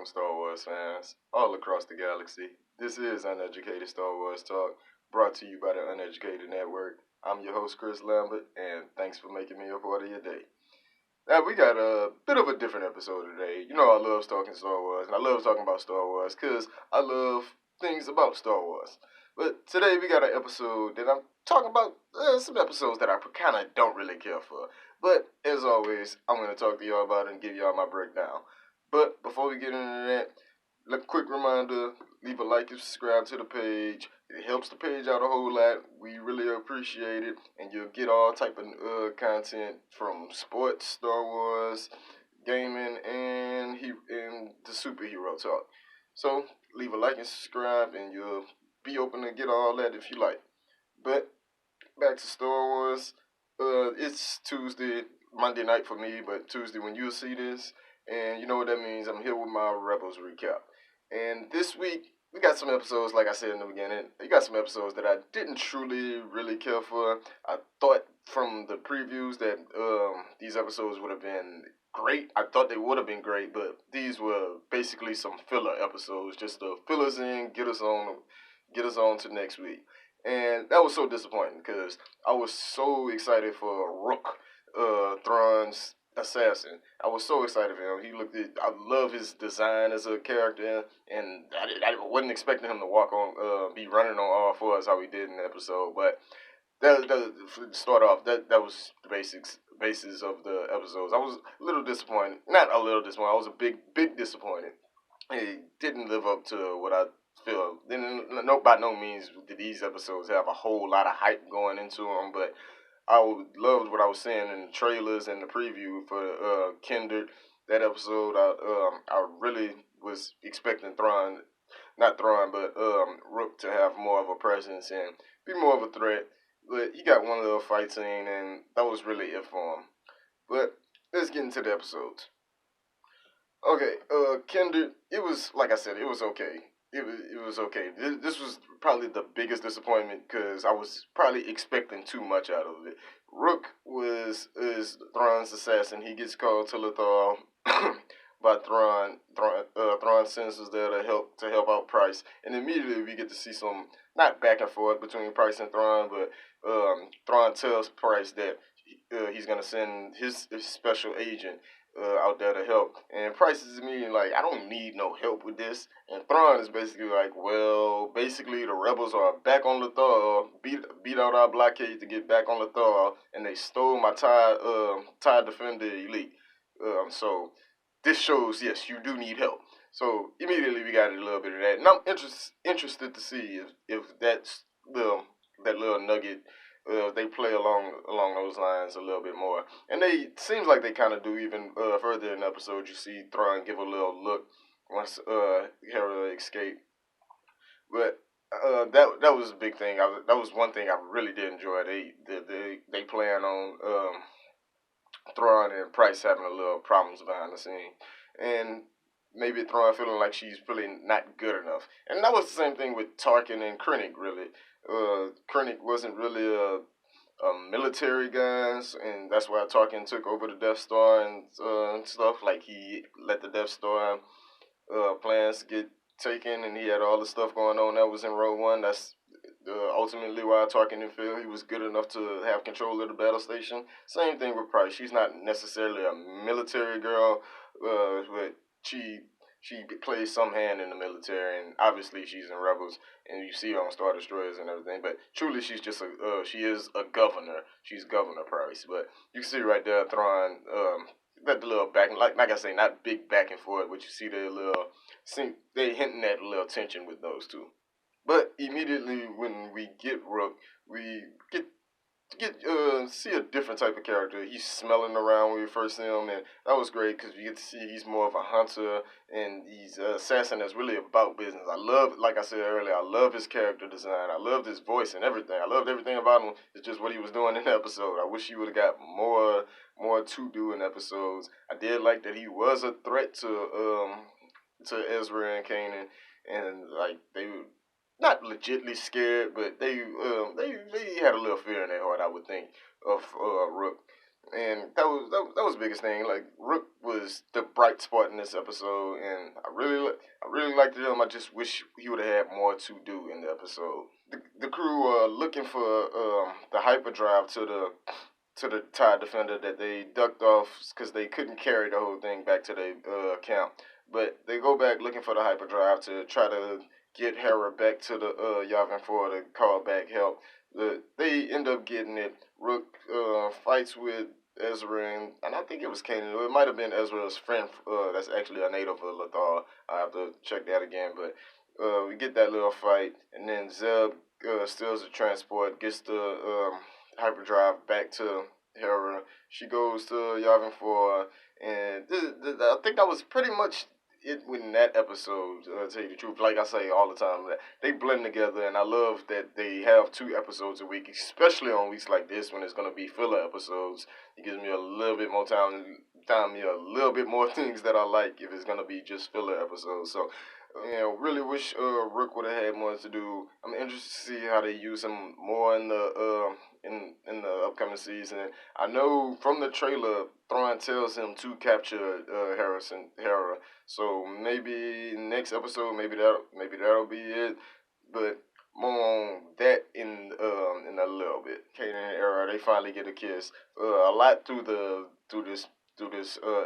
welcome Star Wars fans all across the galaxy. This is Uneducated Star Wars Talk, brought to you by the Uneducated Network. I'm your host, Chris Lambert, and thanks for making me a part of your day. Now, we got a bit of a different episode today. You know, I love talking Star Wars, and I love talking about Star Wars because I love things about Star Wars. But today we got an episode that I'm talking about some episodes that I kind of don't really care for. But as always, I'm going to talk to y'all about it and give y'all my breakdown. But before we get into that, a quick reminder, leave a like and subscribe to the page. It helps the page out a whole lot. We really appreciate it. And you'll get all type of content from sports, Star Wars, gaming, and the superhero talk. So leave a like and subscribe, and you'll be open to get all that if you like. But back to Star Wars. It's Tuesday, Monday night for me, but Tuesday when you'll see this. And you know what that means. I'm here with my Rebels recap. And this week, we got some episodes, like I said in the beginning, we got some episodes that I didn't truly really care for. I thought from the previews that these episodes would have been great. I thought they would have been great, but these were basically some filler episodes, just to fill us in, get us on to next week. And that was so disappointing because I was so excited for Rook, Thrawn's assassin. I was so excited for him. I love his design as a character, and I wasn't expecting him to be running on all fours how he did in the episode. But to start off, that was the basis of the episodes. I was a little disappointed. Not a little disappointed. I was a big disappointed. It didn't live up to what I feel. Then, no, by no means did these episodes have a whole lot of hype going into them, but loved what I was seeing in the trailers and the preview for Kindered. That episode, I really was expecting not Thrawn, but Rook to have more of a presence and be more of a threat. But he got one little fight scene, and that was really it for him. But let's get into the episodes. Okay, Kindred, it was, like I said, it was okay. It was okay. This was probably the biggest disappointment because I was probably expecting too much out of it. Rook is Thrawn's assassin. He gets called to Lothal by Thrawn. Thrawn sends us there to help out Price, and immediately we get to see some not back and forth between Price and Thrawn, but Thrawn tells Price that he's gonna send his special agent out there to help. And Price is immediately like, I don't need no help with this. And Thrawn is basically like, well, basically the rebels are back on Lothal, beat out our blockade to get back on Lothal, and they stole my TIE Defender Elite. So this shows, yes, you do need help. So immediately we got a little bit of that, and I'm interested to see if that little nugget they play along those lines a little bit more. And they seems like they kind of do even further in the episode. You see Thrawn give a little look once Hera escape. But that was a big thing. That was one thing I really did enjoy. They plan on Thrawn and Price having a little problems behind the scene, and maybe Thrawn feeling like she's really not good enough. And that was the same thing with Tarkin and Krennic, really. Krennic wasn't really a military guy, and that's why Tarkin took over the Death Star and stuff. Like, he let the Death Star plans get taken, and he had all the stuff going on that was in Rogue One. That's ultimately why Tarkin didn't feel he was good enough to have control of the battle station. Same thing with Price. She's not necessarily a military girl, but she plays some hand in the military, and obviously she's in Rebels, and you see her on Star Destroyers and everything. But truly, she's just she is a governor. She's Governor Price. But you can see right there, Thrawn, that little back, like I say, not big back and forth, but you see they hinting at a little tension with those two. But immediately when we get Rook, we get see a different type of character. He's smelling around when we first see him, and that was great because we get to see he's more of a hunter, and he's an assassin that's really about business. I love, like I said earlier, I love his character design. I loved his voice and everything. I loved everything about him. It's just what he was doing in the episode. I wish he would have got more to do in episodes. I did like that he was a threat to Ezra and Kanan, and like they not legitly scared, but they had a little fear in their heart, I would think, of Rook. And that was the biggest thing. Like Rook was the bright spot in this episode, and I really liked him. I just wish he would have had more to do in the episode. The crew are looking for the hyperdrive to the TIE Defender that they ducked off because they couldn't carry the whole thing back to the camp. But they go back looking for the hyperdrive to try to get Hera back to the Yavin 4 to call back help. They end up getting it. Rook fights with Ezra and I think it was Kanan. It might have been Ezra's friend. That's actually a native of Lothal. I have to check that again. But we get that little fight, and then Zeb steals the transport, gets the hyperdrive back to Hera. She goes to Yavin 4, and I think that was pretty much it in that episode. To tell you the truth, like I say all the time, that they blend together, and I love that they have 2 episodes a week, especially on weeks like this when it's gonna be filler episodes. It gives me a little bit more time me a little bit more things that I like if it's gonna be just filler episodes. So really wish Rook would have had more to do. I'm interested to see how they use him more in the in the upcoming season. I know from the trailer, Thrawn tells him to capture Hera. So maybe next episode, maybe that'll be it. But more on that in a little bit. Kanan and Hera, they finally get a kiss. A lot through this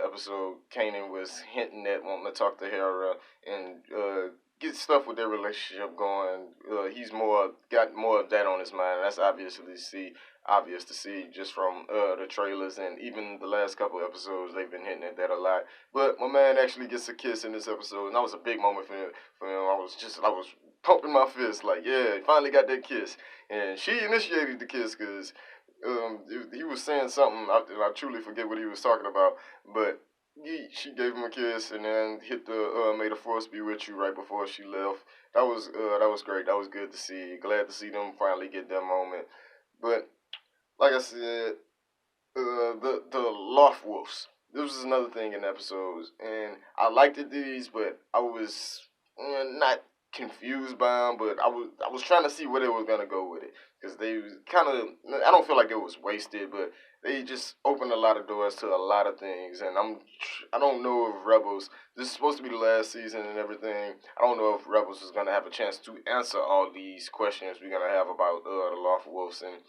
episode, Kanan was hinting at wanting to talk to Hera and get stuff with their relationship going. He's got more of that on his mind. That's obvious to see just from the trailers and even the last couple of episodes. They've been hitting at that a lot. But my man actually gets a kiss in this episode, and that was a big moment for him. I was pumping my fist like, yeah, he finally got that kiss, and she initiated the kiss because he was saying something. I truly forget what he was talking about, but she gave him a kiss and then hit the "May the Force be with you" right before she left. That was great. That was good to see. Glad to see them finally get that moment. But like I said, the Loft Wolves. This was another thing in episodes, and I liked these, but I was not confused by them. But I was trying to see where they were gonna go with it because they was kind of. I don't feel like it was wasted, but they just opened a lot of doors to a lot of things, and I don't know if Rebels. This is supposed to be the last season and everything. I don't know if Rebels is gonna have a chance to answer all these questions we're gonna have about the Lost Wolves and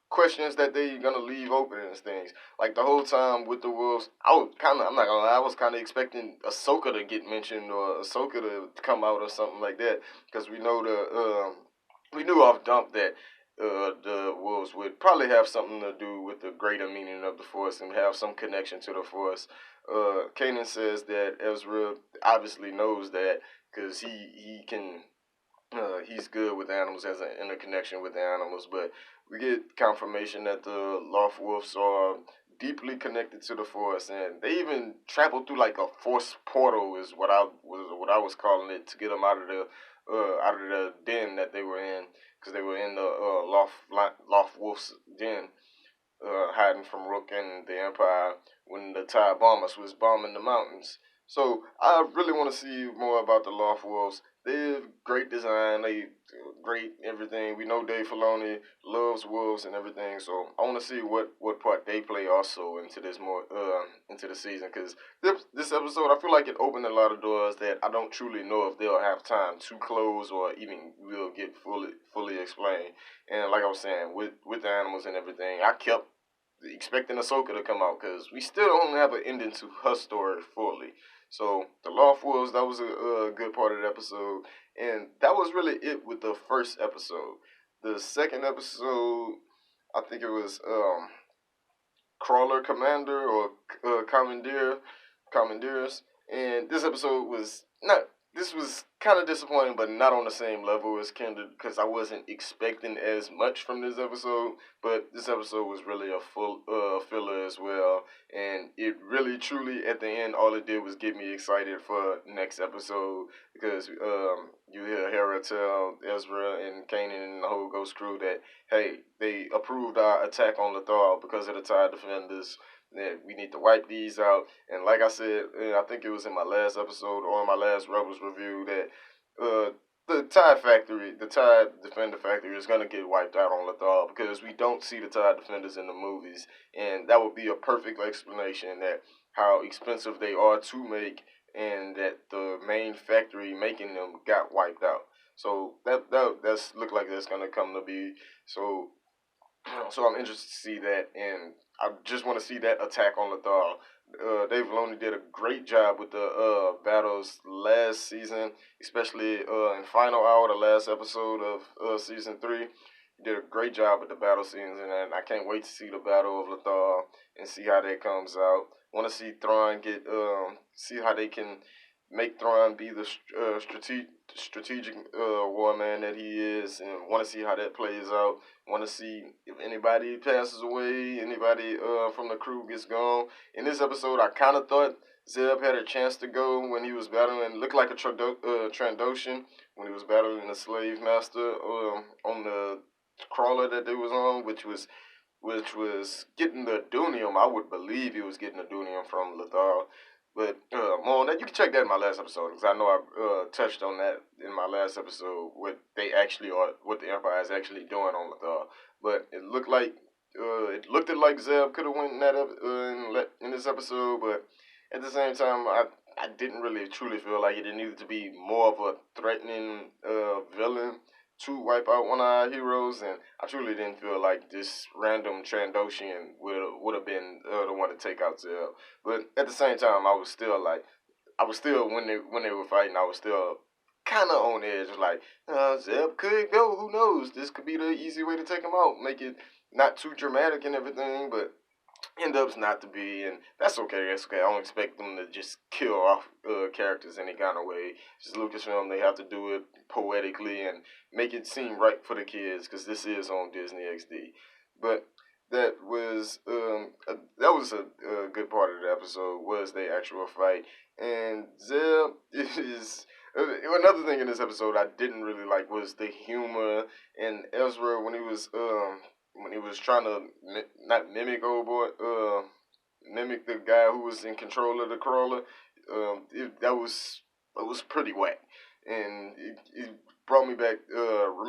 questions that they gonna leave open and things. Like the whole time with the Wolves, I'm not gonna lie, I was kind of expecting Ahsoka to get mentioned or Ahsoka to come out or something like that, because we knew off dump that the Wolves would probably have something to do with the greater meaning of the Force and have some connection to the Force. Kanan says that Ezra obviously knows that because he can he's good with animals, has an interconnection with the animals, but we get confirmation that the Lost Wolves are deeply connected to the Force, and they even travel through like a Force portal, is what I was calling it, to get them out of the den that they were in, because they were in the Lost Wolf's den, hiding from Rook and the Empire when the TIE bombers was bombing the mountains. So I really want to see more about the Lost Wolves. They have great design, they great everything. We know Dave Filoni loves wolves and everything, so I want to see what part they play also into this more into the season. Because this episode, I feel like it opened a lot of doors that I don't truly know if they'll have time to close or even will get fully explained. And like I was saying, with the animals and everything, I kept expecting Ahsoka to come out because we still don't have an ending to her story fully. So the Lost Wolves, that was a good part of the episode, and that was really it with the first episode. The second episode, I think it was Crawler Commander or Comandeers, and this episode was not. This was kind of disappointing, but not on the same level as Kindered because I wasn't expecting as much from this episode. But this episode was really a full filler as well, and it really, truly, at the end, all it did was get me excited for next episode because you hear Hera tell Ezra and Kanan and the whole Ghost crew that hey, they approved our attack on Lothal because of the TIE defenders. That we need to wipe these out. And like I said, I think it was in my last episode or in my last Rebels review that the Tide Defender Factory is gonna get wiped out on Lothal because we don't see the Tide Defenders in the movies, and that would be a perfect explanation that how expensive they are to make, and that the main factory making them got wiped out. So that's look like that's gonna come to be. So so I'm interested to see that, and I just want to see that attack on Lothal. Dave Filoni did a great job with the battles last season, especially in Final Hour, the last episode of season 3. He did a great job with the battle scenes, and I can't wait to see the Battle of Lothal and see how that comes out. Want to see Thrawn get see how they can make Thrawn be the strategic war man that he is, and want to see how that plays out. Want to see if anybody passes away, anybody from the crew gets gone. In this episode, I kind of thought Zeb had a chance to go when he was battling, looked like a Trandoshan when he was battling the slave master on the crawler that they was on, which was getting the Dunium. I would believe he was getting the Dunium from Lothal. But more on that, you can check that in my last episode because I know I touched on that in my last episode. What they actually are, what the Empire is actually doing on Lothal. But it looked like Zeb could have went in that in this episode. But at the same time, I didn't really truly feel like it needed to be more of a threatening villain to wipe out one of our heroes, and I truly didn't feel like this random Trandoshan would have been the one to take out Zeb. But at the same time, I was still when they were fighting, I was still kind of on edge, like Zeb could go. Who knows? This could be the easy way to take him out, make it not too dramatic and everything, but end up not to be, and that's okay. That's okay. I don't expect them to just kill off characters any kind of way. Just Lucasfilm, they have to do it poetically and make it seem right for the kids because this is on Disney XD. But that was a good part of the episode was the actual fight, and Zeb is. Another thing in this episode I didn't really like was the humor in Ezra when he was trying to not mimic old boy, mimic the guy who was in control of the crawler. That was pretty whack, and it brought me back.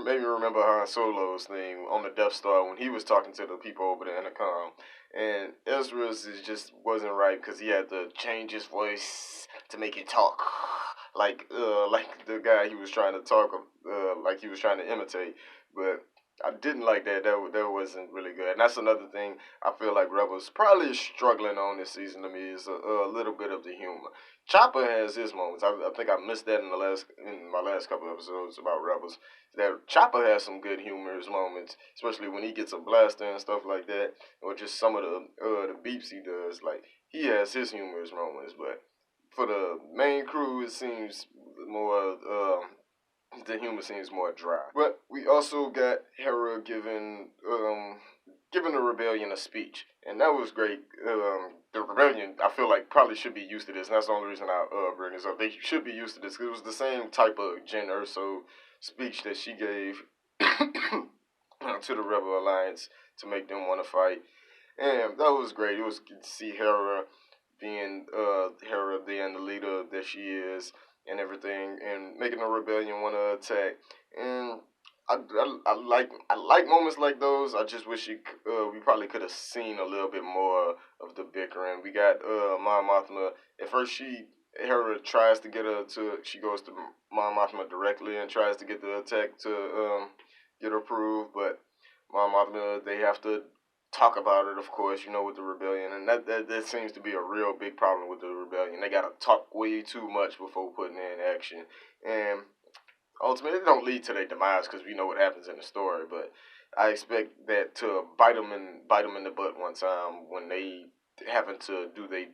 Made me remember Han Solo's thing on the Death Star when he was talking to the people over the intercom. And Ezra's just wasn't right because he had to change his voice to make it talk like the guy he was trying to talk like he was trying to imitate. But I didn't like that. That wasn't really good. And that's another thing I feel like Rebels probably is struggling on this season to me is a little bit of the humor. Chopper has his moments. I think I missed that in my last couple episodes about Rebels. That Chopper has some good humorous moments, especially when he gets a blaster and stuff like that, or just some of the beeps he does. Like he has his humorous moments, but for the main crew, it seems more the humor seems more dry. But we also got Hera giving the rebellion a speech, and that was great. The rebellion, I feel like, probably should be used to this, and that's the only reason I bring this up. They should be used to this. 'Cause it was the same type of Jen Erso speech that she gave to the Rebel Alliance to make them want to fight, and that was great. It was good to see Hera being the leader that she is and everything, and making the rebellion want to attack. And I like moments like those. I just wish we probably could have seen a little bit more of the bickering. We got Mon Mothma. At first, Hera tries to get her to. She goes to Mon Mothma directly and tries to get the attack to get her approved, but Mon Mothma, they have to talk about it, of course, with the rebellion, and that seems to be a real big problem with the rebellion. They gotta talk way too much before putting in action, and ultimately, it don't lead to their demise because we know what happens in the story. But I expect that to bite them in the butt one time when they having to do they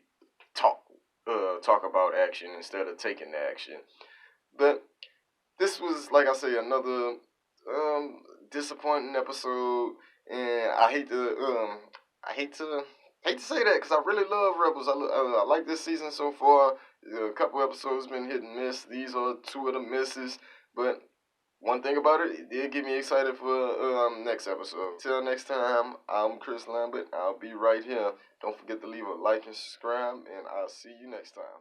talk talk about action instead of taking the action. But this was, like I say, another disappointing episode, and I hate to say that because I really love Rebels. I like this season so far. A couple episodes been hit and miss. These are two of the misses, but one thing about it, it did get me excited for next episode. Till next time, I'm Chris Lambert. I'll be right here. Don't forget to leave a like and subscribe, and I'll see you next time.